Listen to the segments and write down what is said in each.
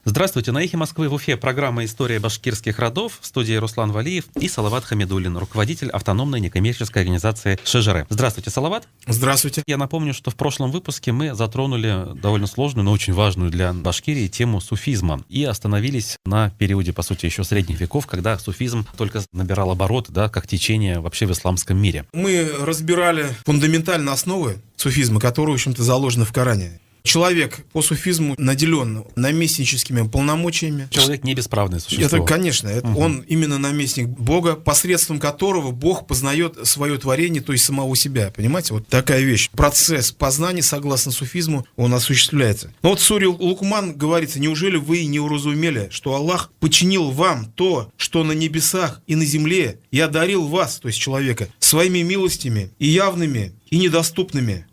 Здравствуйте, на «Эхе Москвы» в Уфе программа «История башкирских родов», в студии Руслан Валиев и Салават Хамидуллин, руководитель автономной некоммерческой организации ШЖР. Здравствуйте, Салават. Здравствуйте. Я напомню, что в прошлом выпуске мы затронули довольно сложную, но очень важную для Башкирии тему суфизма и остановились на периоде, по сути, еще средних веков, когда суфизм только набирал обороты, как течение вообще в исламском мире. Мы разбирали фундаментальные основы суфизма, которые, в общем-то, заложены в Коране. Человек по суфизму наделен наместническими полномочиями. Человек не бесправное существо. Это, конечно, он именно наместник Бога, посредством которого Бог познает свое творение, то есть самого себя. Понимаете, вот такая вещь. Процесс познания, согласно суфизму, он осуществляется. Но вот в суре Лукман говорится: неужели вы не уразумели, что Аллах подчинил вам то, что на небесах и на земле, и одарил вас, то есть человека, своими милостями и явными, и недоступными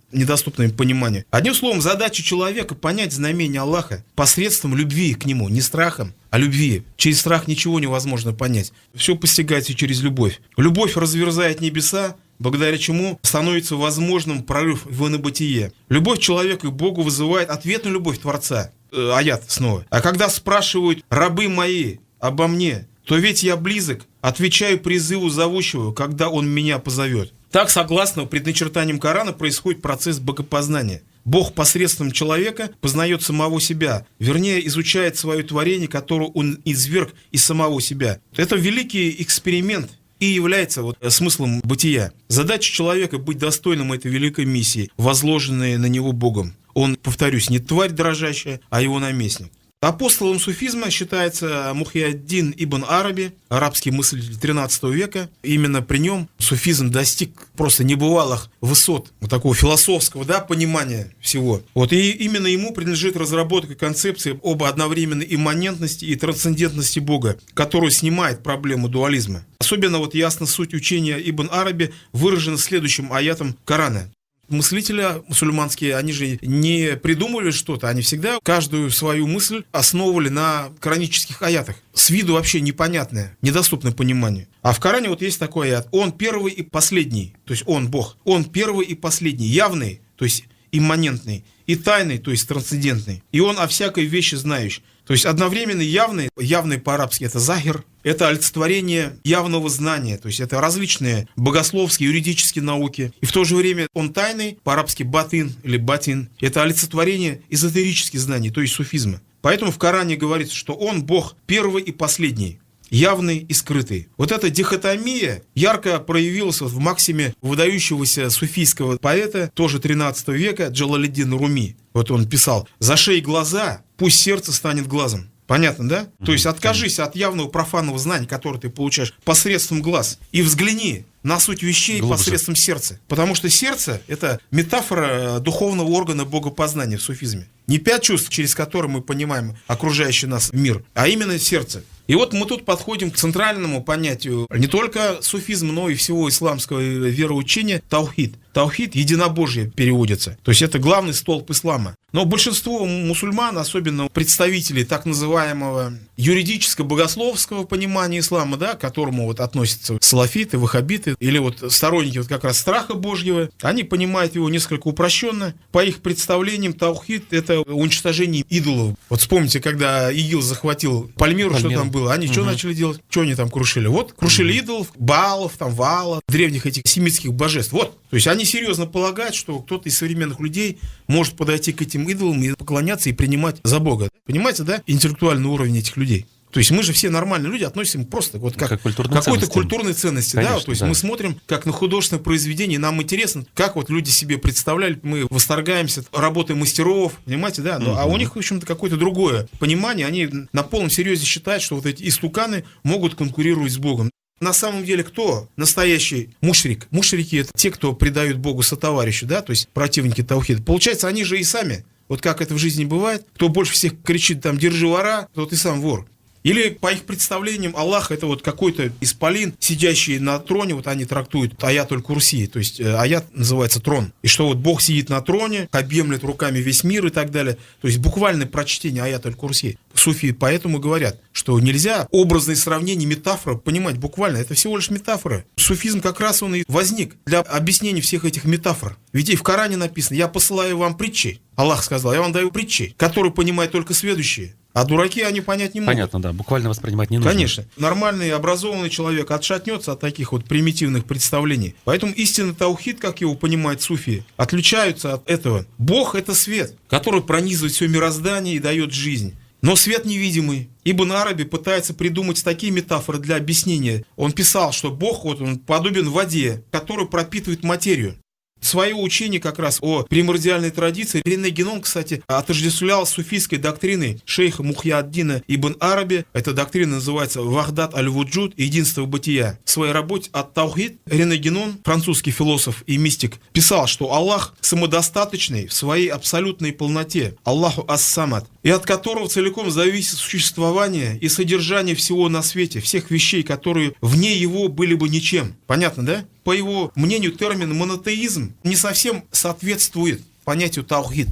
пониманию. Одним словом, задача человека — понять знамение Аллаха посредством любви к нему, не страхом, а любви. Через страх ничего невозможно понять. Все постигается через любовь. Любовь разверзает небеса, благодаря чему становится возможным прорыв в инобытие. Любовь человека к Богу вызывает ответную любовь Творца. Аят снова. А когда спрашивают рабы мои обо мне, то ведь я близок, отвечаю призыву зовущего, когда он меня позовет. Так, согласно предначертаниям Корана, происходит процесс богопознания. Бог посредством человека познает самого себя, вернее, изучает свое творение, которое он изверг из самого себя. Это великий эксперимент и является смыслом бытия. Задача человека — быть достойным этой великой миссии, возложенной на него Богом. Он, повторюсь, не тварь дрожащая, а его наместник. Апостолом суфизма считается Мухьяддин ибн Араби, арабский мыслитель XIII века. Именно при нем суфизм достиг просто небывалых высот такого философского понимания всего. И именно ему принадлежит разработка концепции об одновременной имманентности и трансцендентности Бога, которая снимает проблему дуализма. Особенно ясно суть учения Ибн Араби выражена следующим аятом Корана. Мыслители мусульманские, они же не придумывали что-то, они всегда каждую свою мысль основывали на коранических аятах. С виду вообще непонятное, недоступное пониманию. А в Коране есть такой аят: «Он первый и последний», то есть Он Бог. Он первый и последний, явный, то есть имманентный, и тайный, то есть трансцендентный. И Он о всякой вещи знающий. То есть одновременно явный по-арабски это захир, это олицетворение явного знания, то есть это различные богословские, юридические науки. И в то же время он тайный, по-арабски батин или батин, это олицетворение эзотерических знаний, то есть суфизма. Поэтому в Коране говорится, что Он Бог первый и последний, явный и скрытый. Эта дихотомия ярко проявилась в максиме выдающегося суфийского поэта, тоже 13 века, Джалалиддин Руми. Он писал: «Зашей глаза, пусть сердце станет глазом». Понятно, да? То есть откажись от явного профанного знания, которое ты получаешь посредством глаз, и взгляни на суть вещей посредством сердца. Потому что сердце — это метафора духовного органа богопознания в суфизме. Не 5 чувств, через которые мы понимаем окружающий нас мир, а именно сердце. И мы тут подходим к центральному понятию не только суфизма, но и всего исламского вероучения — таухид. Таухид — единобожие переводится. То есть это главный столб ислама. Но большинство мусульман, особенно представителей так называемого юридическо-богословского понимания ислама, к которому относятся салафиты, ваххабиты или сторонники как раз страха Божьего, они понимают его несколько упрощенно. По их представлениям таухид — это уничтожение идолов. Вспомните, когда ИГИЛ захватил Пальмиру, что там было? Они что начали делать? Что они там крушили? Крушили идолов, Баалов, Ваала, древних этих семитских божеств. То есть они серьезно полагают, что кто-то из современных людей может подойти к этим идолам и поклоняться и принимать за Бога. Понимаете, интеллектуальный уровень этих людей? То есть мы же все нормальные люди относимся просто как какой-то культурной ценности. Конечно, То есть мы смотрим как на художественное произведение, нам интересно, как люди себе представляли, мы восторгаемся работой мастеров, понимаете, А у них, в общем-то, какое-то другое понимание, они на полном серьезе считают, что эти истуканы могут конкурировать с Богом. На самом деле, кто настоящий мушрик? Мушрики — это те, кто предают Богу сотоварищу, то есть противники таухида. Получается, они же и сами, как это в жизни бывает, кто больше всех кричит «держи вора», тот и сам вор. Или, по их представлениям, Аллах — это какой-то исполин, сидящий на троне, они трактуют аят аль-Курси, то есть аят называется трон. И что Бог сидит на троне, объемлет руками весь мир и так далее. То есть буквальное прочтение аят аль-Курси. Суфии поэтому говорят, что нельзя образные сравнения, метафоры понимать буквально. Это всего лишь метафора. Суфизм как раз он и возник для объяснения всех этих метафор. Ведь и в Коране написано: «Я посылаю вам притчи». Аллах сказал: «Я вам даю притчи, которые понимают только сведущие». А дураки они понять не могут. Понятно, да, буквально воспринимать не нужно. Конечно. Нормальный, образованный человек отшатнется от таких вот примитивных представлений. Поэтому истинный таухид, как его понимают суфии, отличаются от этого. Бог — это свет, который пронизывает все мироздание и дает жизнь. Но свет невидимый. Ибн Араби пытается придумать такие метафоры для объяснения. Он писал, что Бог вот он подобен воде, которая пропитывает материю. Свое учение как раз о примордиальной традиции Рене Генон, кстати, отождествлял с суфийской доктриной шейха Мухья-ад-Дина Ибн Араби. Эта доктрина называется «Вахдат аль-Вуджуд» — «Единство бытия». В своей работе «Ат-Таухид» Рене Генон, французский философ и мистик, писал, что Аллах самодостаточный в своей абсолютной полноте, Аллаху ас-Самад, и от которого целиком зависит существование и содержание всего на свете, всех вещей, которые вне его были бы ничем. Понятно, да? По его мнению, термин монотеизм не совсем соответствует понятию таухид,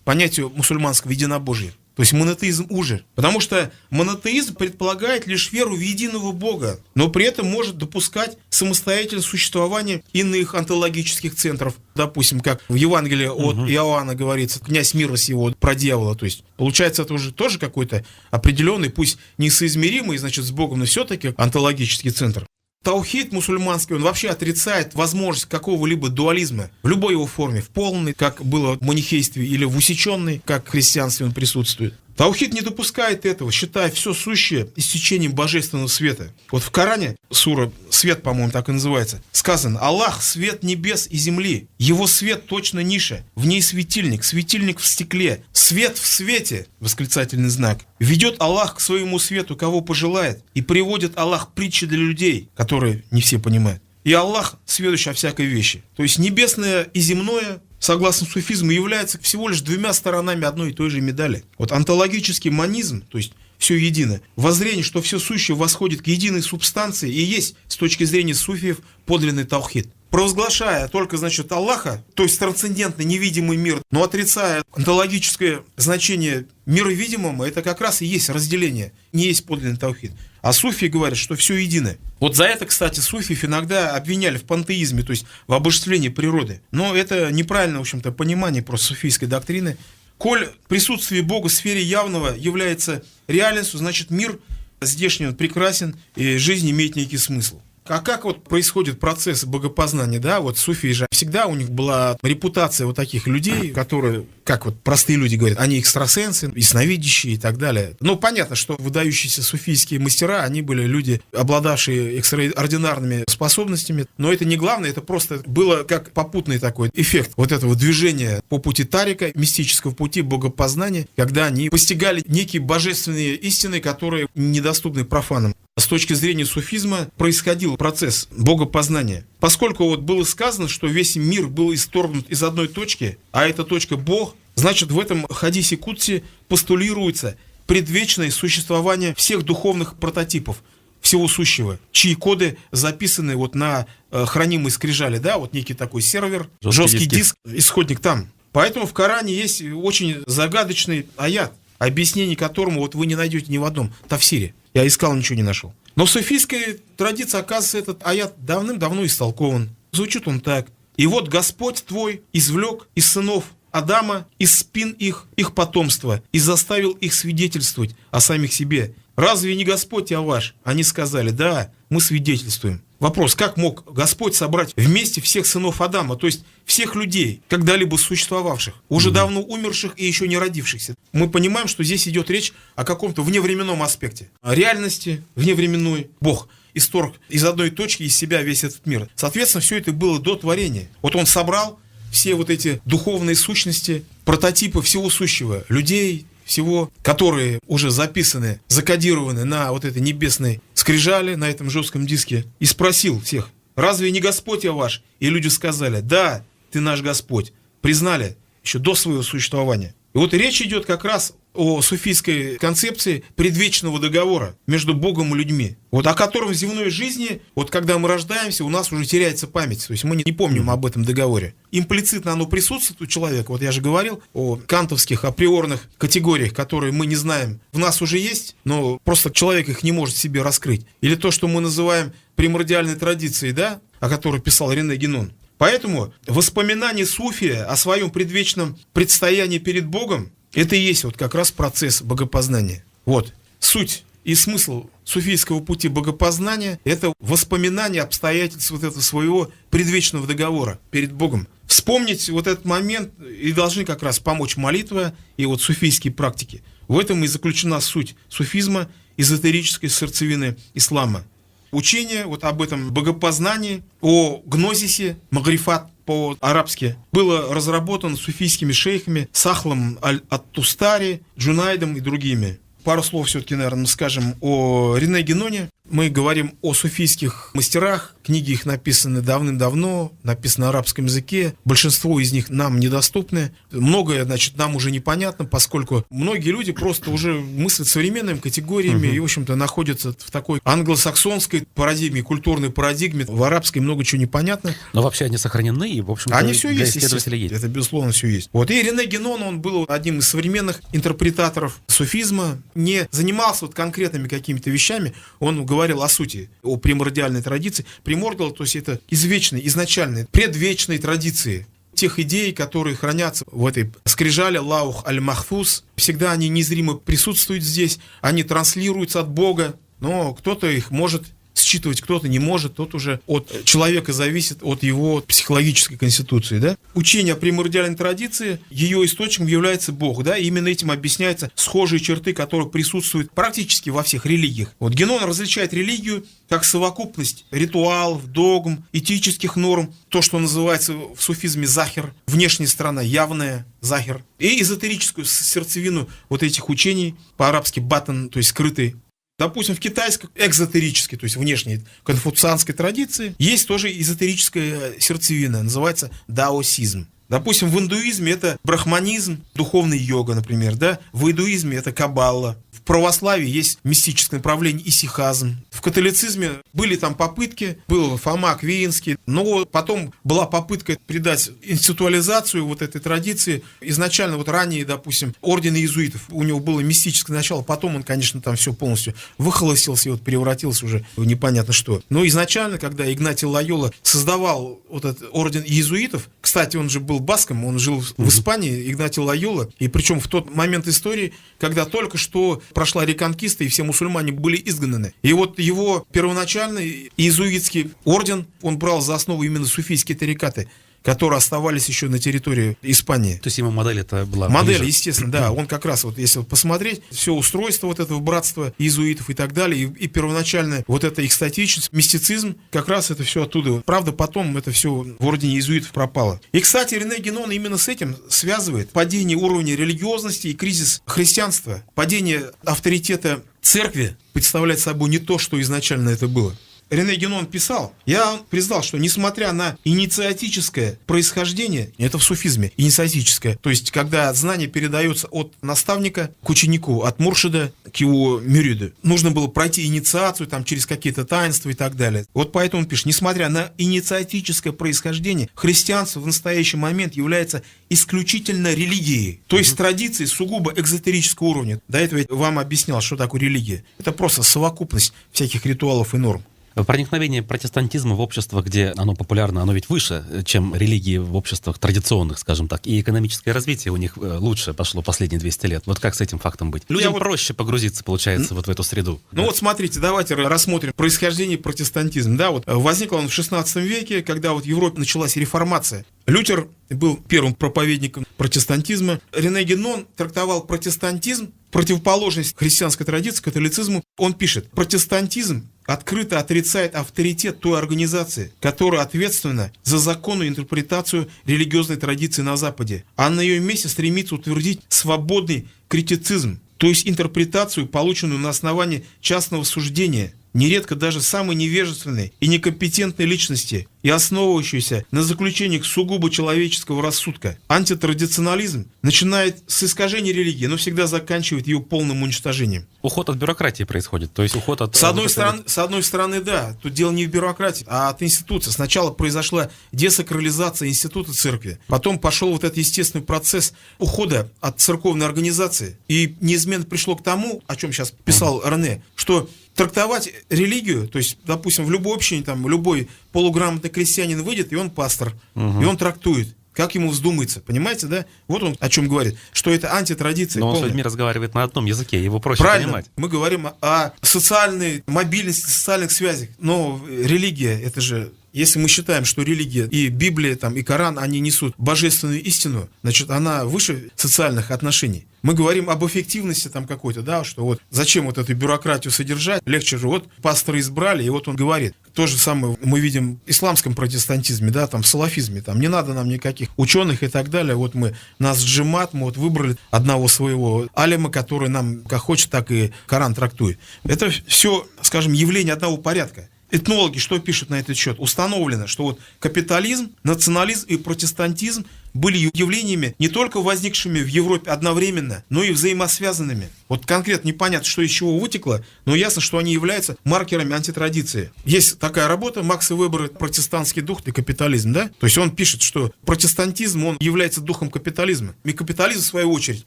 понятию мусульманского единобожия. То есть монотеизм уже. Потому что монотеизм предполагает лишь веру в единого Бога, но при этом может допускать самостоятельное существование иных онтологических центров. Допустим, как в Евангелии от Иоанна говорится, князь мира сего, про дьявола. То есть, получается, это уже тоже какой-то определенный, пусть несоизмеримый, значит, с Богом, но все-таки онтологический центр. Таухид мусульманский, он вообще отрицает возможность какого-либо дуализма в любой его форме, в полной, как было в манихействе, или в усеченной, как в христианстве он присутствует. Таухид не допускает этого, считая все сущее истечением божественного света. Вот в Коране, сура «Свет», по-моему, так и называется, сказано: «Аллах — свет небес и земли, его свет точно ниша, в ней светильник, светильник в стекле, свет в свете», восклицательный знак. «Ведет Аллах к своему свету, кого пожелает, и приводит Аллах притчи для людей», которые не все понимают. «И Аллах сведущий о всякой вещи». То есть небесное и земное, согласно суфизму, являются всего лишь двумя сторонами одной и той же медали. Вот онтологический монизм, то есть все едино, воззрение, что все сущее восходит к единой субстанции, и есть, с точки зрения суфиев, подлинный таухид. Провозглашая только, значит, Аллаха, то есть трансцендентный невидимый мир, но отрицая онтологическое значение мира видимого, это как раз и есть разделение, не есть подлинный таухид. А суфии говорят, что все едино. Вот за это, кстати, суфиев иногда обвиняли в пантеизме, то есть в обожествлении природы. Но это неправильное, в общем-то, понимание просто суфийской доктрины. Коль присутствие Бога в сфере явного является реальностью, значит, мир здешний прекрасен, и жизнь имеет некий смысл. А как вот происходит процесс богопознания, да, вот суфии же всегда у них была репутация вот таких людей, которые, как вот простые люди говорят, они экстрасенсы, ясновидящие и так далее. Ну, понятно, что выдающиеся суфийские мастера, они были люди, обладавшие экстраординарными способностями, но это не главное, это просто было как попутный такой эффект вот этого движения по пути Тарика, мистического пути богопознания, когда они постигали некие божественные истины, которые недоступны профанам. С точки зрения суфизма происходил процесс богопознания. Поскольку вот было сказано, что весь мир был исторгнут из одной точки, а эта точка Бог, значит, в этом хадисе Кудси постулируется предвечное существование всех духовных прототипов всего сущего, чьи коды записаны вот на хранимой скрижали, да, вот некий такой сервер, жесткий диск, исходник там. Поэтому в Коране есть очень загадочный аят, объяснение которому вот вы не найдете ни в одном тафсире. Я искал, ничего не нашел. Но в суфийской традиции, оказывается, этот аят давным-давно истолкован. Звучит он так: «И вот Господь твой извлек из сынов Адама, из спин их потомство, и заставил их свидетельствовать о самих себе. Разве не Господь я ваш?» Они сказали: «Да, мы свидетельствуем». Вопрос: как мог Господь собрать вместе всех сынов Адама, то есть всех людей, когда-либо существовавших, уже давно умерших и еще не родившихся? Мы понимаем, что здесь идет речь о каком-то вневременном аспекте. О реальности вневременной. Бог исторг из одной точки из себя весь этот мир. Соответственно, все это было до творения. Вот он собрал все вот эти духовные сущности, прототипы всего сущего, людей, всего, которые уже записаны, закодированы на вот этой небесной скрижали, на этом жестком диске, и спросил всех: «Разве не Господь я ваш?» И люди сказали: «Да, ты наш Господь». Признали еще до своего существования. И вот речь идет как раз о суфийской концепции предвечного договора между Богом и людьми, вот о котором в земной жизни, вот когда мы рождаемся, у нас уже теряется память, то есть мы не помним об этом договоре. Имплицитно оно присутствует у человека, вот я же говорил о кантовских априорных категориях, которые мы не знаем, в нас уже есть, но просто человек их не может себе раскрыть. Или то, что мы называем примордиальной традицией, да, о которой писал Рене Генон. Поэтому воспоминание суфия о своем предвечном предстоянии перед Богом — это и есть вот как раз процесс богопознания. Вот. Суть и смысл суфийского пути богопознания — это воспоминание обстоятельств вот этого своего предвечного договора перед Богом. Вспомнить вот этот момент и должны как раз помочь молитва и вот суфийские практики. В этом и заключена суть суфизма, эзотерической сердцевины ислама. Учение вот об этом богопознании, о гнозисе, магрифат по-арабски, было разработано суфийскими шейхами Сахлом аль-Ат-Тустари, Джунайдом и другими. Пару слов все-таки, наверное, мы скажем о Рене Геноне. Мы говорим о суфийских мастерах. Книги их написаны давным-давно, написаны на арабском языке. Большинство из них нам недоступны. Многое, значит, нам уже непонятно, поскольку многие люди просто уже мыслят современными категориями и, в общем-то, находятся в такой англосаксонской парадигме, культурной парадигме. В арабской много чего непонятно. Но вообще они сохранены, и, в общем-то, они все для есть, исследователей есть. Это, безусловно, все есть. Вот. И Рене Генон, он был одним из современных интерпретаторов суфизма, не занимался вот конкретными какими-то вещами, он говорил о сути, о примордиальной традиции. Примордиал, то есть это извечные, изначальные, предвечные традиции тех идей, которые хранятся в этой скрижале Лаух аль-Махфуз. Всегда они незримо присутствуют здесь, они транслируются от Бога, но кто-то их может считывать, кто-то не может, тот уже от человека зависит, от его психологической конституции, да. Учение о примордиальной традиции, ее источником является Бог, да, и именно этим объясняются схожие черты, которые присутствуют практически во всех религиях. Вот Генон различает религию как совокупность ритуалов, догм, этических норм, то, что называется в суфизме захир, внешняя сторона, явная захир, и эзотерическую сердцевину вот этих учений, по-арабски батан, то есть скрытый. Допустим, в китайской экзотерической, то есть внешней конфуцианской традиции, есть тоже эзотерическая сердцевина, называется даосизм. Допустим, в индуизме это брахманизм, духовный йога, например, да? В индуизме это каббала. В православии есть мистическое направление исихазм. В католицизме были там попытки, был Фома Аквинский, но потом была попытка придать институализацию вот этой традиции. Изначально вот ранее, допустим, орден иезуитов, у него было мистическое начало, потом он, конечно, там все полностью выхолостился и вот превратился уже в непонятно что. Но изначально, когда Игнатий Лойола создавал вот этот орден иезуитов, кстати, он же был баском, он жил в Испании, Игнатий Лойола, и причем в тот момент истории, когда только что прошла реконкиста, и все мусульмане были изгнаны. И вот его первоначальный иезуитский орден, он брал за основу именно суфийские тарикаты, которые оставались еще на территории Испании. То есть ему модель это была модель, ближе. естественно, да. Он как раз, вот если посмотреть, все устройство вот этого братства иезуитов и так далее, и первоначально вот эта экстатичность, мистицизм, как раз это все оттуда. Правда, потом это все в ордене иезуитов пропало. И, кстати, Рене Генон именно с этим связывает падение уровня религиозности и кризис христианства, падение авторитета церкви представляет собой не то, что изначально это было. Рене Генон писал, я признал, что несмотря на инициатическое происхождение, это в суфизме, инициатическое, то есть когда знание передается от наставника к ученику, от муршида к его мюриду, нужно было пройти инициацию там, через какие-то таинства и так далее. Вот поэтому он пишет, несмотря на инициатическое происхождение, христианство в настоящий момент является исключительно религией, то есть традицией сугубо экзотерического уровня. До этого я вам объяснял, что такое религия. Это просто совокупность всяких ритуалов и норм. Проникновение протестантизма в общество, где оно популярно, оно ведь выше, чем религии в обществах традиционных, скажем так. И экономическое развитие у них лучше пошло последние 200 лет. Вот как с этим фактом быть? Людям проще погрузиться, получается, вот в эту среду. Ну вот смотрите, давайте рассмотрим происхождение протестантизма. Да, вот возник он в 16 веке, когда вот в Европе началась реформация. Лютер был первым проповедником протестантизма. Рене Генон трактовал протестантизм, противоположность христианской традиции, католицизму. Он пишет, протестантизм открыто отрицает авторитет той организации, которая ответственна за законную интерпретацию религиозной традиции на Западе, а на ее месте стремится утвердить свободный критицизм, то есть интерпретацию, полученную на основании частного суждения, нередко даже самой невежественной и некомпетентной личности, и основывающейся на заключениях сугубо человеческого рассудка. Антитрадиционализм начинает с искажения религии, но всегда заканчивает ее полным уничтожением. Уход от бюрократии происходит, то есть уход от... С одной стороны, да, тут дело не в бюрократии, а от институции. Сначала произошла десакрализация института церкви, потом пошел вот этот естественный процесс ухода от церковной организации, и неизменно пришло к тому, о чем сейчас писал Рене, что трактовать религию, то есть, допустим, в любой общине, там, любой полуграмотный крестьянин выйдет, и он пастор, и он трактует. как ему вздумается, понимаете, да? Вот он о чем говорит, что это антитрадиция. Но он с полная. людьми разговаривает на одном языке, его проще Правильно, понимать. мы говорим о социальной мобильности, социальных связях, но религия, это же... Если мы считаем, что религия и Библия, там, и Коран, они несут божественную истину, значит, она выше социальных отношений. Мы говорим об эффективности там какой-то, да, что вот зачем вот эту бюрократию содержать, легче же, вот пастора избрали, и вот он говорит. То же самое мы видим в исламском протестантизме, да, там, в салафизме, там, не надо нам никаких ученых и так далее, вот нас джимат, мы вот выбрали одного своего алима, который нам как хочет, так и Коран трактует. Это все, скажем, явление одного порядка. Этнологи что пишут на этот счет? Установлено, что вот капитализм, национализм и протестантизм были явлениями не только возникшими в Европе одновременно, но и взаимосвязанными. Вот конкретно непонятно, что из чего вытекло, но ясно, что они являются маркерами антитрадиции. Есть такая работа Макса Вебера «Протестантский дух и капитализм», да? То есть он пишет, что протестантизм, он является духом капитализма. И капитализм, в свою очередь,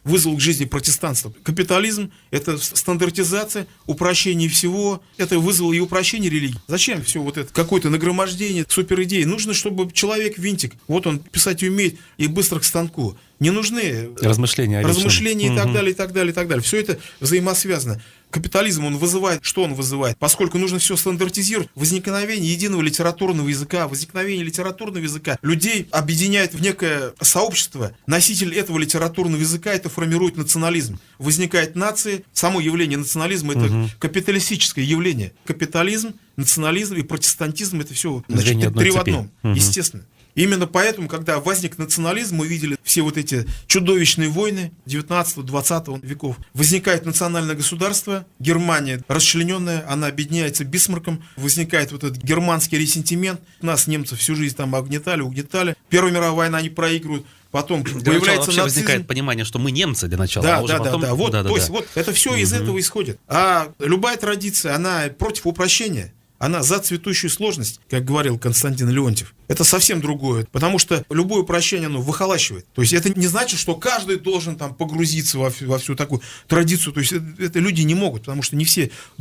вызвал к жизни протестанство. Капитализм – это стандартизация, упрощение всего, это вызвало и упрощение религии. Зачем все вот это? Какое-то нагромождение суперидеи. Нужно, чтобы человек винтик, вот он писать умеет, и быстро к станку. Не нужны размышления и так далее, и так далее, и так далее. Все это взаимосвязано. Капитализм, он вызывает, что он вызывает? Поскольку нужно все стандартизировать, возникновение единого литературного языка, людей объединяет в некое сообщество. Носитель этого литературного языка, это формирует национализм. Возникает нации, само явление национализма, это капиталистическое явление. Капитализм, национализм и протестантизм, это все, значит, три в одном, естественно. Именно поэтому, когда возник национализм, мы видели все вот эти чудовищные войны 19-20 веков. Возникает национальное государство, Германия расчлененная, она объединяется Бисмарком, возникает вот этот германский ресентимент. Нас, немцев, всю жизнь там угнетали. Первая мировая война они проигрывают. Потом появляется нацизм. Возникает понимание, что мы немцы для начала. Да, а уже потом... То есть вот это все из этого исходит. А любая традиция, она против упрощения. Она за цветущую сложность, как говорил Константин Леонтьев. Это совсем другое, потому что любое упрощение, оно выхолащивает. То есть это не значит, что каждый должен там погрузиться во всю такую традицию. То есть это люди не могут, потому что не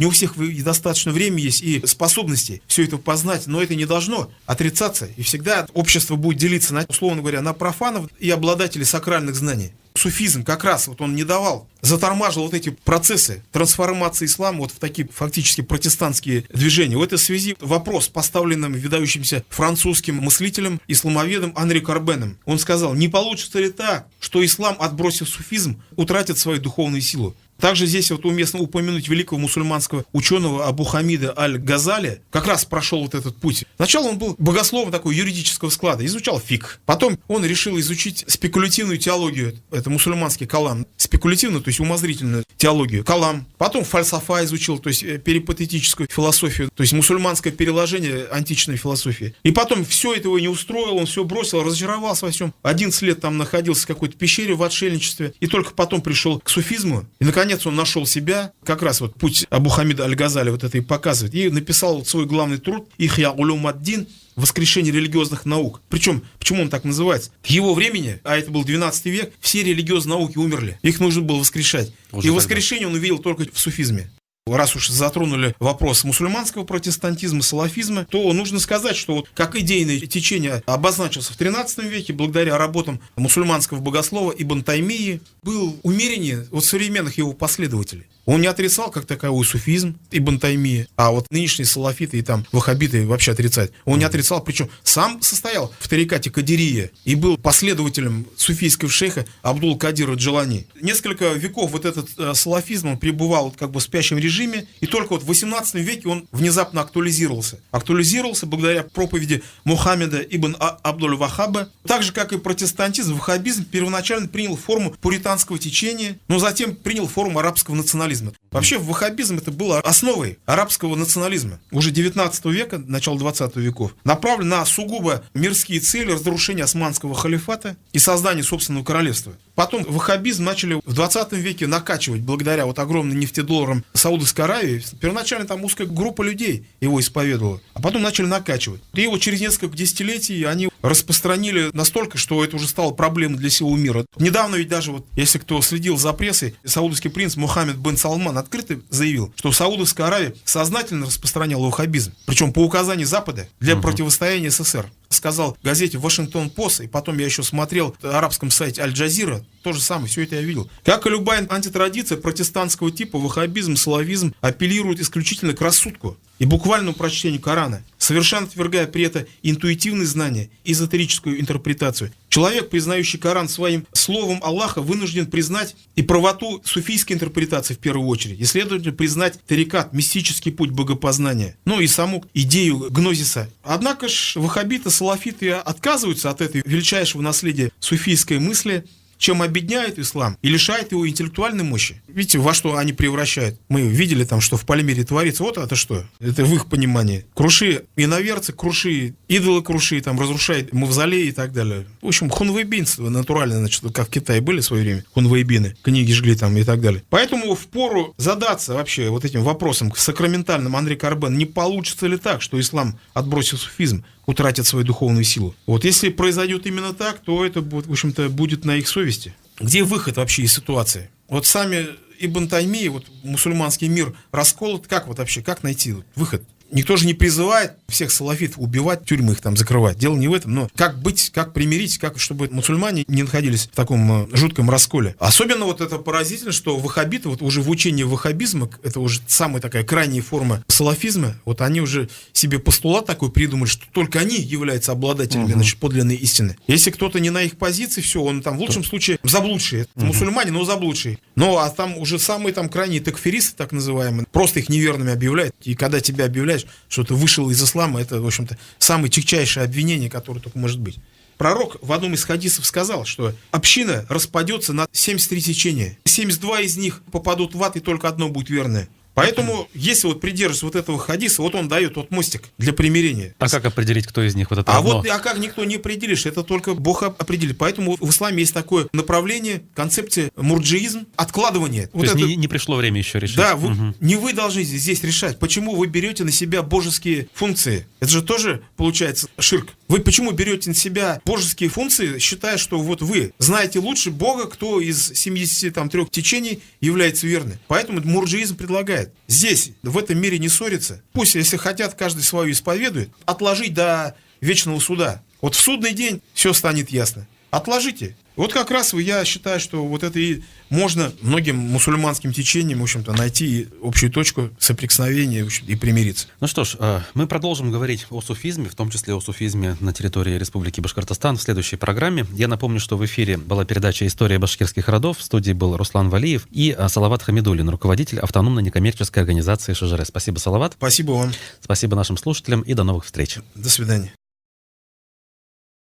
у всех и достаточно времени есть и способностей все это познать, но это не должно отрицаться. И всегда общество будет делиться, условно говоря, на профанов и обладателей сакральных знаний. Суфизм как раз вот он не давал, затормаживал вот эти процессы трансформации ислама вот в такие фактически протестантские движения. В этой связи вопрос, поставленным выдающимся французским мыслителем, исламоведом Анри Карбеном. Он сказал: не получится ли так, что ислам, отбросив суфизм, утратит свою духовную силу? Также здесь вот уместно упомянуть великого мусульманского ученого Абу Хамида Аль-Газали. Как раз прошел вот этот путь. Сначала он был богословом такого юридического склада, изучал фикх. Потом он решил изучить спекулятивную теологию. Это мусульманский калам. Спекулятивную, то есть умозрительную теологию. Калам. Потом фальсафа изучил, то есть перипатетическую философию. То есть мусульманское переложение античной философии. И потом все это его не устроило, он все бросил, разочаровался во всем. 11 лет там находился в какой-то пещере в отшельничестве. И только потом пришел к суфизму. И наконец он нашел себя, как раз вот путь Абу Хамида Аль-Газали вот это и показывает, и написал вот свой главный труд «Ихья улюм ад-дин», воскрешение религиозных наук. Причем, почему он так называется? К его времени, а это был 12 век, все религиозные науки умерли. Их нужно было воскрешать. И воскрешение он увидел только в суфизме. Раз уж затронули вопрос мусульманского протестантизма, салафизма, то нужно сказать, что вот как идейное течение обозначился в 13 веке благодаря работам мусульманского богослова Ибн Таймии, был умереннее от современных его последователей. Он не отрицал как таковой суфизм Ибн Таймии, а вот нынешние салафиты и там ваххабиты вообще отрицают. Он не отрицал, причем сам состоял в тарикате Кадирия и был последователем суфийского шейха Абдул-Кадира Джелани. Несколько веков вот этот салафизм, он пребывал как бы в спящем режиме, и только вот в 18 веке он внезапно актуализировался. Актуализировался благодаря проповеди Мухаммеда ибн Абдуль-Вахаба. Так же, как и протестантизм, ваххабизм первоначально принял форму пуританского течения, но затем принял форму арабского национализма. Вообще ваххабизм это было основой арабского национализма. Уже 19 века, начало 20 веков, направлен на сугубо мирские цели разрушения османского халифата и создания собственного королевства. Потом ваххабизм начали в 20 веке накачивать благодаря вот огромным нефтедолларам Саудовской Аравии. Первоначально там узкая группа людей его исповедовала, а потом начали накачивать. И вот через несколько десятилетий они распространили настолько, что это уже стало проблемой для всего мира. Недавно ведь даже вот, если кто следил за прессой, саудовский принц Мухаммед бен Салман открыто заявил, что Саудовская Аравия сознательно распространяла ваххабизм, причем по указанию Запада для противостояния СССР. Сказал в газете «Вашингтон-Пост», и потом я еще смотрел на арабском сайте «Аль-Джазира», то же самое, все это я видел. Как и любая антитрадиция протестантского типа, ваххабизм, салавизм апеллирует исключительно к рассудку и буквальному прочтению Корана, совершенно отвергая при этом интуитивные знания, эзотерическую интерпретацию. Человек, признающий Коран своим словом Аллаха, вынужден признать и правоту суфийской интерпретации в первую очередь, и, следовательно, признать тарикат, мистический путь богопознания, ну и саму идею гнозиса. Однако ж ваххабиты, салафиты отказываются от этой величайшего наследия суфийской мысли, чем обедняет ислам и лишает его интеллектуальной мощи. Видите, во что они превращают. Мы видели там, что в Пальмире творится. Вот это что? Это в их понимании. Круши иноверцы, круши идолы, круши, там разрушают мавзолеи и так далее. В общем, хунвейбинство натурально, значит, как в Китае были в свое время, хунвейбины, книги жгли там и так далее. Поэтому впору задаться вообще вот этим вопросом сакраментальным Анри Карбен, не получится ли так, что ислам, отбросив суфизм, утратит свою духовную силу. Вот если произойдет именно так, то это, в общем-то, будет на их совести. Где выход вообще из ситуации? Вот сами Ибн Таймия, вот мусульманский мир расколот, как вот вообще, как найти выход? Никто же не призывает всех салафитов убивать, тюрьмы их там закрывать. Дело не в этом, но как быть, как примирить, как, чтобы мусульмане не находились в таком жутком расколе. Особенно вот это поразительно, что ваххабиты, вот уже в учении ваххабизма, это уже самая такая крайняя форма салафизма, вот они уже себе постулат такой придумали, что только они являются обладателями, значит, подлинной истины. Если кто-то не на их позиции, все, он там в лучшем случае заблудший. Это мусульмане, но заблудший. Ну, а там уже самые там крайние такфиристы, так называемые, просто их неверными объявляют. И когда тебя объявляют, что ты вышел из ислама, это, в общем-то, самое тягчайшее обвинение, которое только может быть. Пророк в одном из хадисов сказал, что община распадется на 73 течения. 72 из них попадут в ад, и только одно будет верное. Поэтому, если вот придерживаться вот этого хадиса, вот он дает вот мостик для примирения. А как определить, кто из них вот это одно? А как никто не определишь, это только Бог определит. Поэтому в исламе есть такое направление, концепция мурджиизм, откладывание. То есть не пришло время еще решить. Да, не вы должны здесь решать, почему вы берете на себя божеские функции. Это же тоже получается ширк. Вы почему берете на себя божеские функции, считая, что вот вы знаете лучше Бога, кто из 73 течений является верным. Поэтому мурджиизм предлагает здесь, в этом мире не ссориться. Пусть, если хотят, каждый свою исповедует. Отложить до вечного суда. Вот в судный день все станет ясно. Отложите. Вот как раз я считаю, что вот это и можно многим мусульманским течениям, в общем-то, найти общую точку соприкосновения, в общем, и примириться. Ну что ж, мы продолжим говорить о суфизме, в том числе о суфизме на территории Республики Башкортостан в следующей программе. Я напомню, что в эфире была передача «История башкирских родов». В студии был Руслан Валиев и Салават Хамидуллин, руководитель автономной некоммерческой организации «Шажаре». Спасибо, Салават. Спасибо вам. Спасибо нашим слушателям и до новых встреч. До свидания.